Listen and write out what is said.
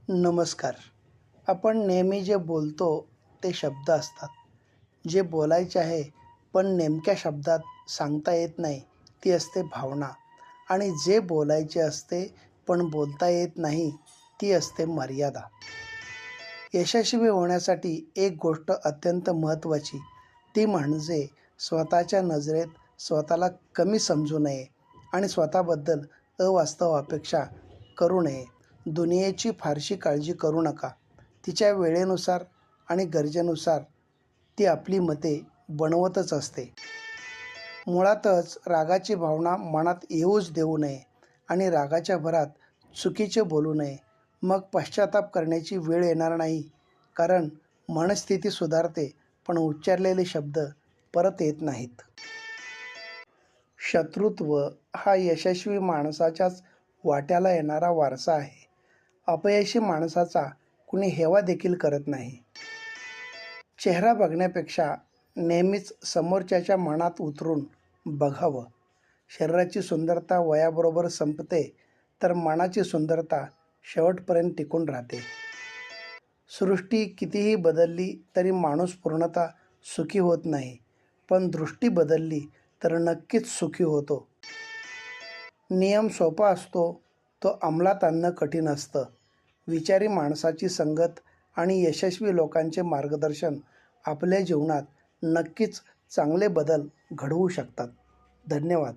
नमस्कार. आपण नेहमी जे बोलतो ते शब्द असतात. जे बोलायचे आहे पण नेमक्या शब्दात सांगता येत नाही ती असते भावना आणि जे बोलायचे असते पण बोलता येत नाही ती असते मर्यादा. यशस्वी होण्यासाठी एक गोष्ट अत्यंत महत्त्वाची ती म्हणजे स्वतःच्या नजरेत स्वतःला कमी समजू नये आणि स्वतःबद्दल अवास्तव अपेक्षा करू नये. दुनियेची फारशी काळजी करू नका. तिच्या वेळेनुसार आणि गरजेनुसार ती आपली मते बनवतच असते. मुळातच रागाची भावना मनात येऊच देऊ नये आणि रागाच्या भरात चुकीचे बोलू नये. मग पश्चाताप करण्याची वेळ येणार नाही. कारण मनस्थिती सुधारते पण उच्चारलेले शब्द परत येत नाहीत. शत्रुत्व हा यशस्वी माणसाच्याच वाट्याला येणारा वारसा आहे. अपयशी माणसाचा कुणी हेवा देखील करत नाही. चेहरा बघण्यापेक्षा नेहमीच समोरच्याच्या मनात उतरून बघावं. शरीराची सुंदरता वयाबरोबर संपते तर मनाची सुंदरता शेवटपर्यंत टिकून राहते. सृष्टी कितीही बदलली तरी माणूस पूर्णतः सुखी होत नाही, पण दृष्टी बदलली तर नक्कीच सुखी होतो. नियम सोपा असतो, तो अंमलात आणणं कठीण असतं. विचारी माणसाची संगत आणि यशस्वी लोकांचे मार्गदर्शन आपल्या जीवनात नक्कीच चांगले बदल घडवू शकतात. धन्यवाद.